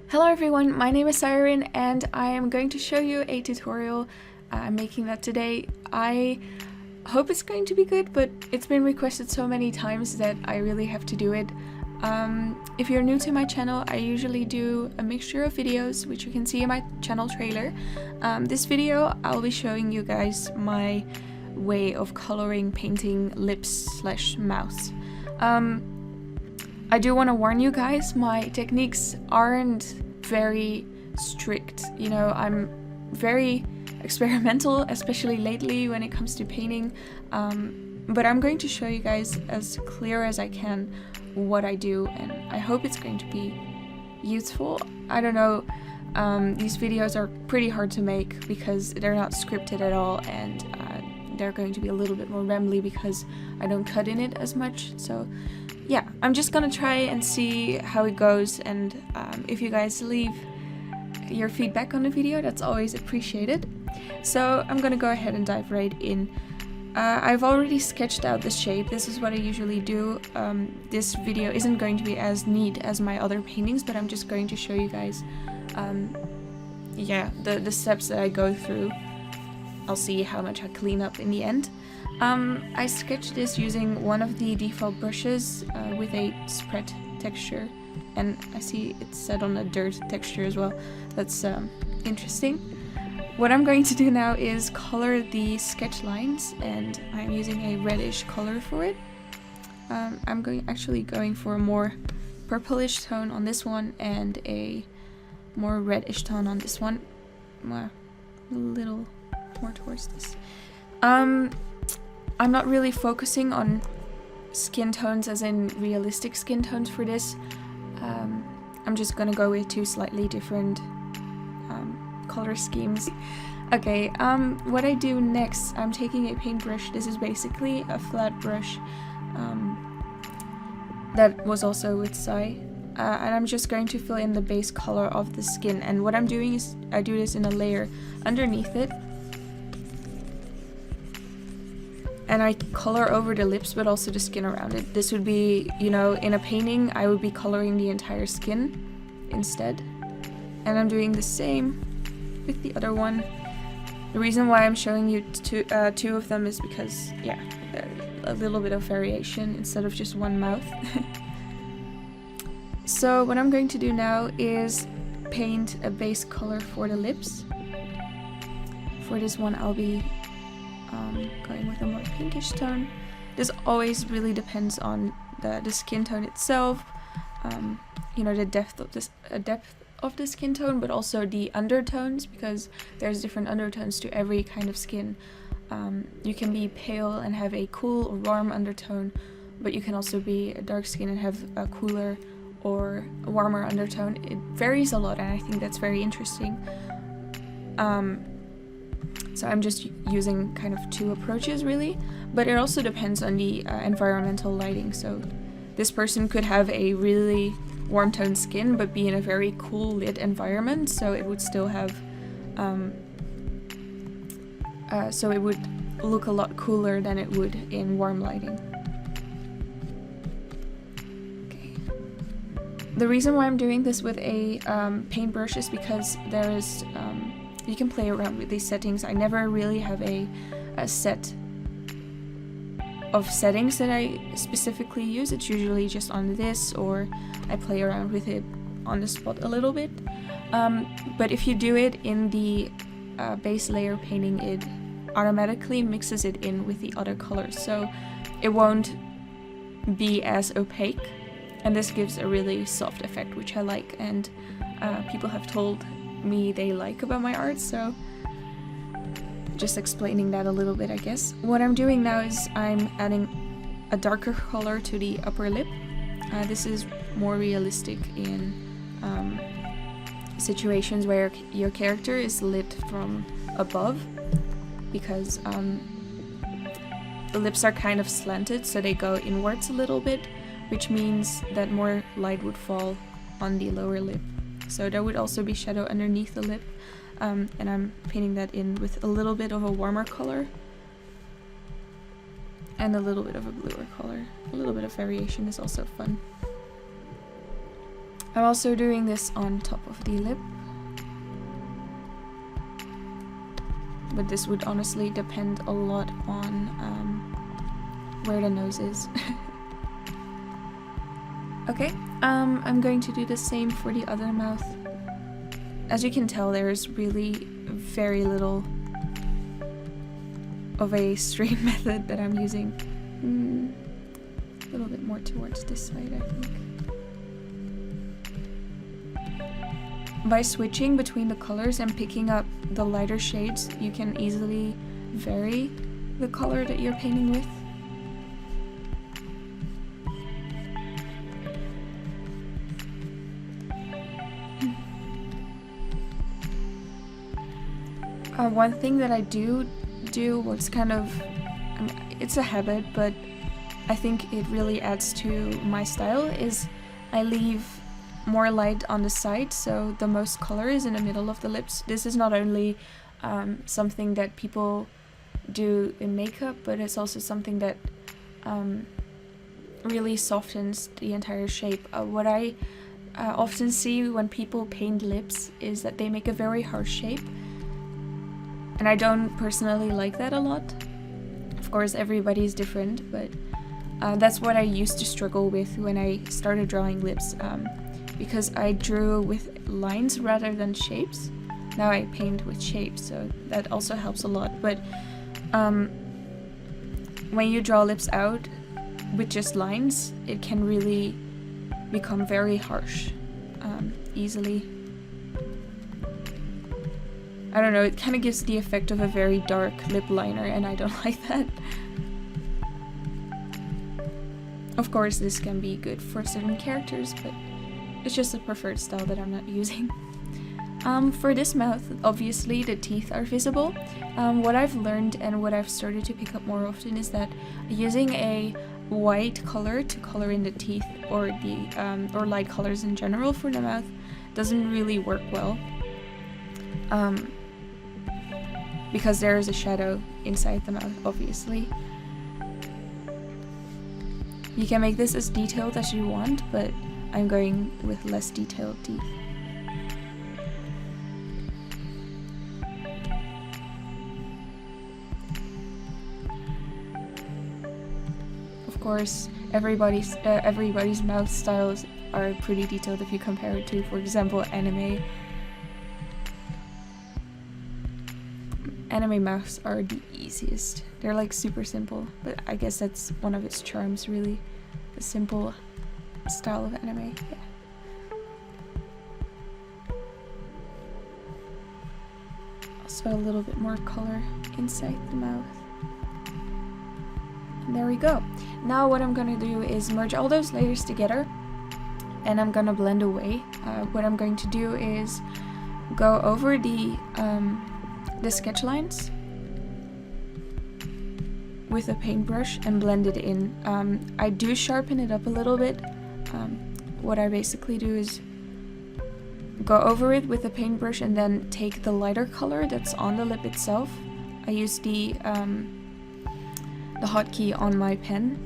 Hello everyone, my name is Siren and I am going to show you a tutorial. I'm making that today. I hope it's going to be good, but it's been requested so many times that I really have to do it. If you're new to my channel, I usually do a mixture of videos, which you can see in my channel trailer. This video, I'll be showing you guys my way of coloring, painting lips/mouths. I do want to warn you guys, my techniques aren't very strict. You know, I'm very experimental, especially lately when it comes to painting. But I'm going to show you guys as clear as I can what I do, and I hope it's going to be useful. I don't know, these videos are pretty hard to make because they're not scripted at all, and they're going to be a little bit more rambly because I don't cut in it as much. So yeah, I'm just gonna try and see how it goes, and if you guys leave your feedback on the video, that's always appreciated. So I'm gonna go ahead and dive right in. I've already sketched out the shape. This is what I usually do. This video isn't going to be as neat as my other paintings, but I'm just going to show you guys yeah, the steps that I go through. I'll see how much I clean up in the end. I sketched this using one of the default brushes with a spread texture, and I see it's set on a dirt texture as well. That's interesting. What I'm going to do now is color the sketch lines, and I'm using a reddish color for it. I'm actually going for a more purplish tone on this one and a more reddish tone on this one. A little more towards this. I'm not really focusing on skin tones as in realistic skin tones for this. I'm just gonna go with two slightly different color schemes. Okay, what I do next, I'm taking a paintbrush. This is basically a flat brush that was also with Sai. And I'm just going to fill in the base color of the skin. And what I'm doing is I do this in a layer underneath it. And I color over the lips, but also the skin around it. This would be, you know, in a painting, I would be coloring the entire skin instead. And I'm doing the same with the other one. The reason why I'm showing you two of them is because, yeah, a little bit of variation instead of just one mouth. So what I'm going to do now is paint a base color for the lips. For this one, I'll be going with a more pinkish tone. This always really depends on the skin tone itself, you know, the depth of the skin tone, but also the undertones, because there's different undertones to every kind of skin. You can be pale and have a cool or warm undertone, but you can also be a dark skin and have a cooler or a warmer undertone. It varies a lot, and I think that's very interesting. So I'm just using kind of two approaches really, but it also depends on the environmental lighting. So this person could have a really warm toned skin but be in a very cool lit environment, so it would still have so it would look a lot cooler than it would in warm lighting. Okay. The reason why I'm doing this with a paintbrush is because there is you can play around with these settings. I never really have a set of settings that I specifically use. It's usually just on this, or I play around with it on the spot a little bit. But if you do it in the base layer painting, it automatically mixes it in with the other colors, so it won't be as opaque, and this gives a really soft effect, which I like, and people have told me they like about my art, so just explaining that a little bit, I guess. What I'm doing now is I'm adding a darker color to the upper lip. This is more realistic in situations where your character is lit from above, because the lips are kind of slanted, so they go inwards a little bit, which means that more light would fall on the lower lip. So there would also be shadow underneath the lip, and I'm painting that in with a little bit of a warmer color and a little bit of a bluer color. A little bit of variation is also fun. I'm also doing this on top of the lip. But this would honestly depend a lot on where the nose is. Okay, I'm going to do the same for the other mouth. As you can tell, there's really very little of a straight method that I'm using. A little bit more towards this side, I think. By switching between the colors and picking up the lighter shades, you can easily vary the color that you're painting with. One thing that I do what's kind of, it's a habit, but I think it really adds to my style, is I leave more light on the side, so the most color is in the middle of the lips. This is not only something that people do in makeup, but it's also something that really softens the entire shape. What I often see when people paint lips is that they make a very harsh shape, and I don't personally like that a lot. Of course, everybody's different, but that's what I used to struggle with when I started drawing lips, because I drew with lines rather than shapes. Now I paint with shapes, so that also helps a lot. But when you draw lips out with just lines, it can really become very harsh easily. I don't know, it kind of gives the effect of a very dark lip liner, and I don't like that. Of course, this can be good for certain characters, but it's just a preferred style that I'm not using. For this mouth, obviously the teeth are visible. What I've learned and what I've started to pick up more often is that using a white color to color in the teeth, or the or light colors in general for the mouth, doesn't really work well. Because there is a shadow inside the mouth, obviously. You can make this as detailed as you want, but I'm going with less detailed teeth. Of course, everybody's mouth styles are pretty detailed if you compare it to, for example, anime. Anime mouths are the easiest. They're like super simple, but I guess that's one of its charms, really. The simple style of anime, yeah. Also a little bit more color inside the mouth. And there we go. Now what I'm gonna do is merge all those layers together, and I'm gonna blend away. What I'm going to do is go over the sketch lines with a paintbrush and blend it in. I do sharpen it up a little bit. What I basically do is go over it with a paintbrush and then take the lighter color that's on the lip itself. I use the hotkey on my pen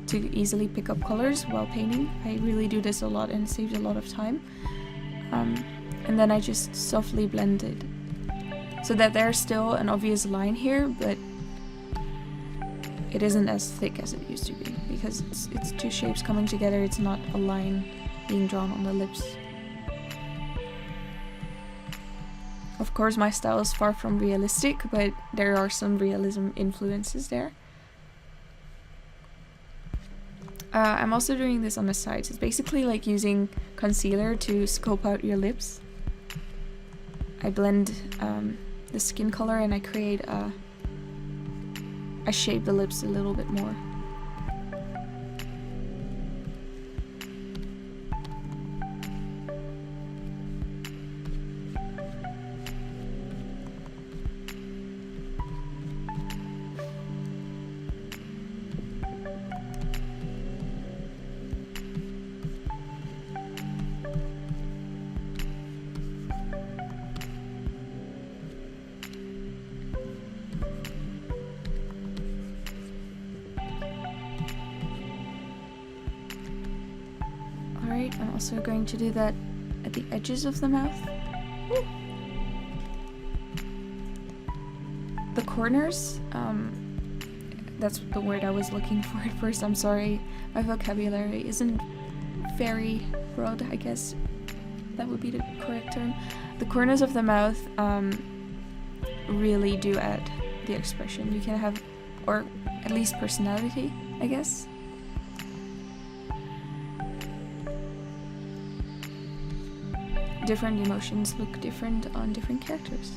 to easily pick up colors while painting. I really do this a lot and it saves a lot of time. And then I just softly blend it, so that there's still an obvious line here, but it isn't as thick as it used to be, because it's two shapes coming together, it's not a line being drawn on the lips. Of course, my style is far from realistic, but there are some realism influences there. I'm also doing this on the sides. It's basically like using concealer to sculpt out your lips. I blend the skin color and I create I shape the lips a little bit more. I'm also going to do that at the edges of the mouth. The corners, that's the word I was looking for at first. I'm sorry, my vocabulary isn't very broad, I guess that would be the correct term. The corners of the mouth really do add the expression. You can have, or at least personality, I guess. Different emotions look different on different characters.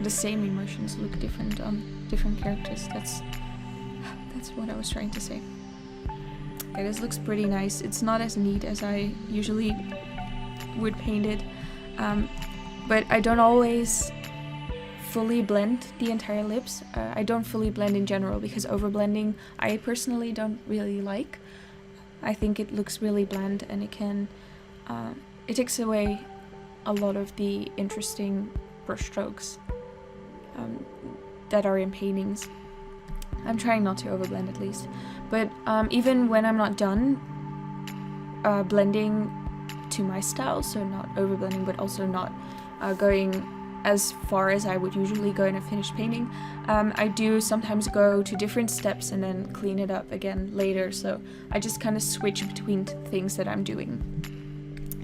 The same emotions look different on different characters. That's what I was trying to say. Okay, this looks pretty nice. It's not as neat as I usually would paint it, but I don't always fully blend the entire lips. I don't fully blend in general because overblending I personally don't really like. I think it looks really bland and it can it takes away a lot of the interesting brushstrokes that are in paintings. I'm trying not to overblend at least, but even when I'm not done blending to my style, so not overblending but also not going as far as I would usually go in a finished painting, I do sometimes go to different steps and then clean it up again later, so I just kind of switch between things that I'm doing.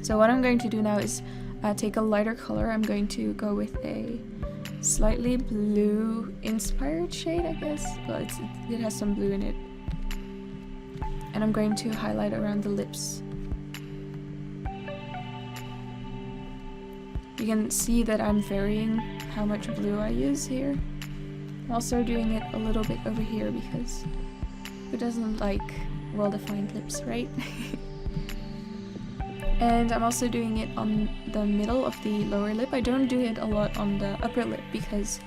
So what I'm going to do now is take a lighter color. I'm going to go with a slightly blue inspired shade, I guess. Well, it has some blue in it. And I'm going to highlight around the lips. You can see that I'm varying how much blue I use here. I'm also doing it a little bit over here because who doesn't like well-defined lips, right? And I'm also doing it on the middle of the lower lip. I don't do it a lot on the upper lip because,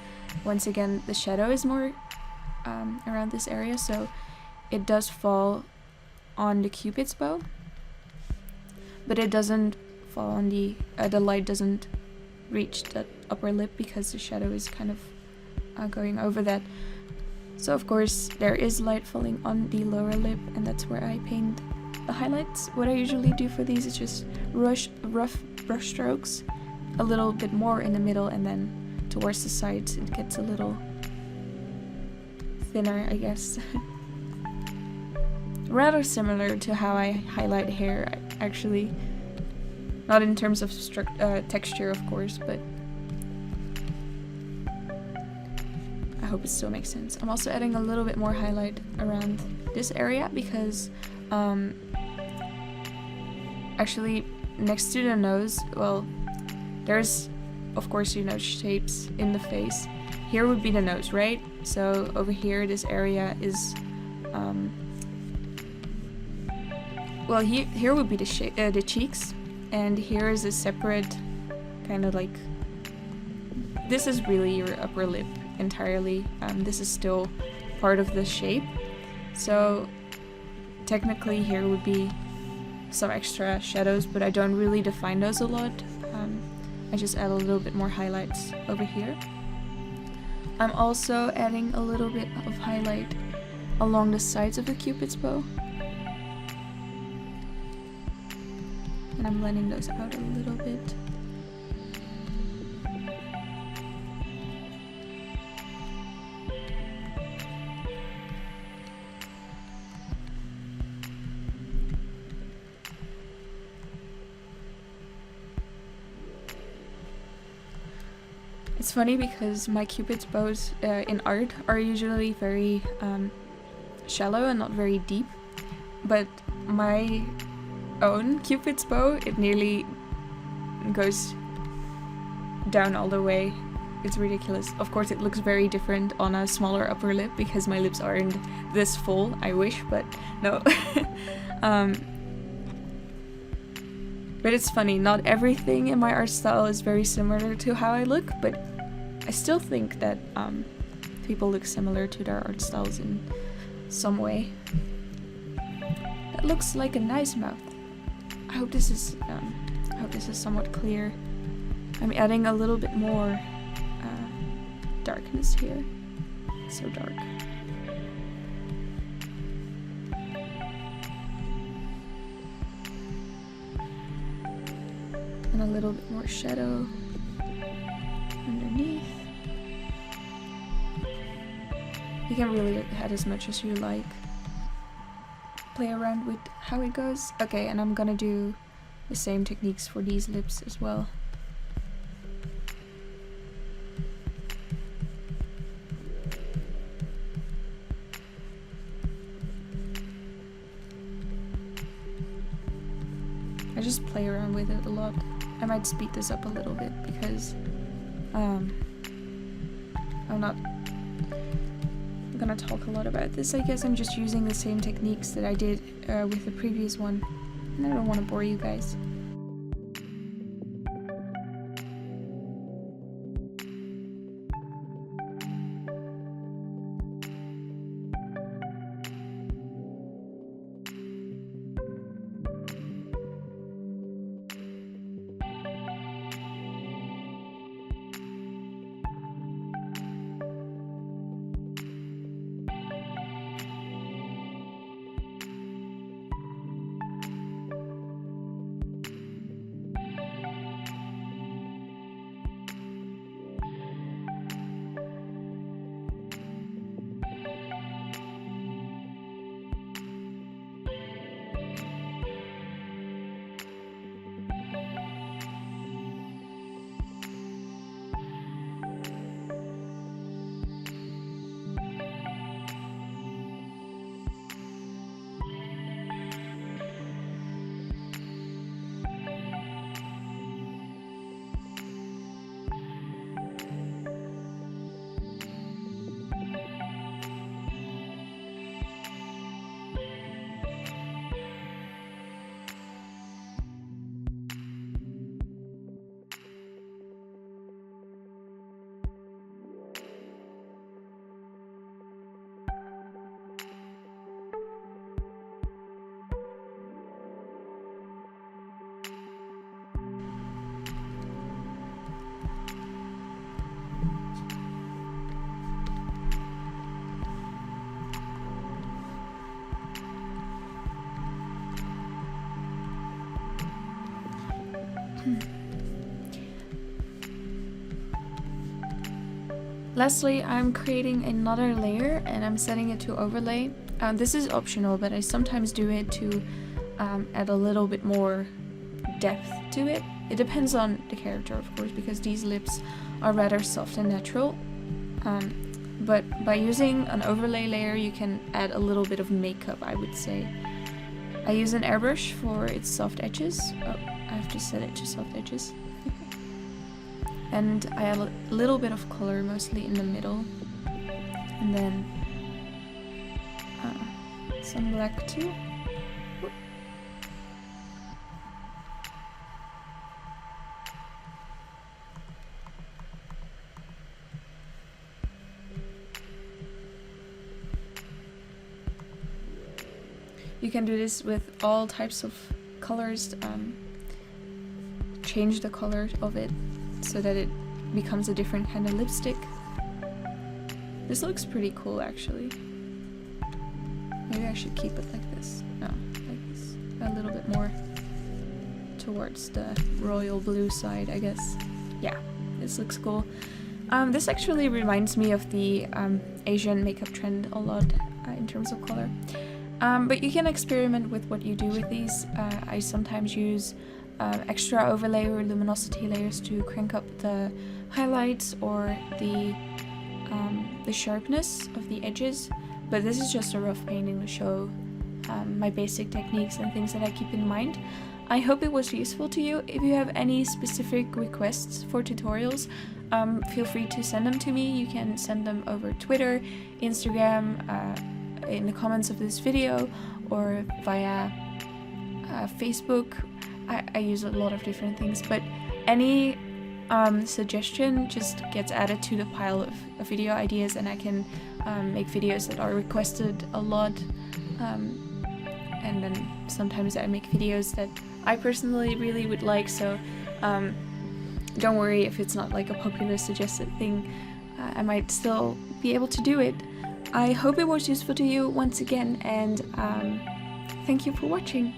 once again, the shadow is more around this area, so it does fall on the Cupid's bow, but it doesn't fall on the light doesn't reach the upper lip because the shadow is kind of going over that. So of course there is light falling on the lower lip, and that's where I paint the highlights. What I usually do for these is just rough brush strokes, a little bit more in the middle, and then towards the sides it gets a little thinner, I guess. Rather similar to how I highlight hair, actually. Not in terms of texture, of course, but I hope it still makes sense. I'm also adding a little bit more highlight around this area because actually next to the nose, well, there's of course, you know, shapes in the face. Here would be the nose, right? So over here, this area is well, here would be the cheeks, and here is a separate kind of like, this is really your upper lip entirely. This is still part of the shape, so technically here would be some extra shadows, but I don't really define those a lot. I just add a little bit more highlights over here. I'm also adding a little bit of highlight along the sides of the Cupid's bow, and I'm blending those out a little bit. It's funny because my Cupid's bows in art are usually very shallow and not very deep, but my own Cupid's bow, it nearly goes down all the way. It's ridiculous. Of course it looks very different on a smaller upper lip because my lips aren't this full. I wish, but no. But it's funny, not everything in my art style is very similar to how I look, but I still think that people look similar to their art styles in some way. That looks like a nice mouth. I hope this is somewhat clear. I'm adding a little bit more darkness here. It's so dark. And a little bit more shadow underneath. You can really add as much as you like. Play around with how it goes. Okay, and I'm gonna do the same techniques for these lips as well. I just play around with it a lot. I might speed this up a little bit because I'm not gonna talk a lot about this. I guess I'm just using the same techniques that I did with the previous one, and I don't want to bore you guys. Lastly, I'm creating another layer and I'm setting it to overlay. This is optional, but I sometimes do it to add a little bit more depth to it. It depends on the character, of course, because these lips are rather soft and natural. But by using an overlay layer, you can add a little bit of makeup, I would say. I use an airbrush for its soft edges. Oh, I have to set it to soft edges. And I add a little bit of color, mostly in the middle. And then some black too. Whoop. You can do this with all types of colors. Change the color of it so that it becomes a different kind of lipstick. This looks pretty cool, actually. Maybe I should keep it like this. No, like this. A little bit more towards the royal blue side, I guess. Yeah, this looks cool. This actually reminds me of the Asian makeup trend a lot in terms of color. But you can experiment with what you do with these. I sometimes use extra overlay or luminosity layers to crank up the highlights or the sharpness of the edges, but this is just a rough painting to show my basic techniques and things that I keep in mind. I hope it was useful to you. If you have any specific requests for tutorials, feel free to send them to me. You can send them over Twitter, Instagram, in the comments of this video, or via Facebook. I use a lot of different things, but any suggestion just gets added to the pile of video ideas, and I can make videos that are requested a lot. And then sometimes I make videos that I personally really would like, so don't worry if it's not like a popular suggested thing. I might still be able to do it. I hope it was useful to you once again, and thank you for watching.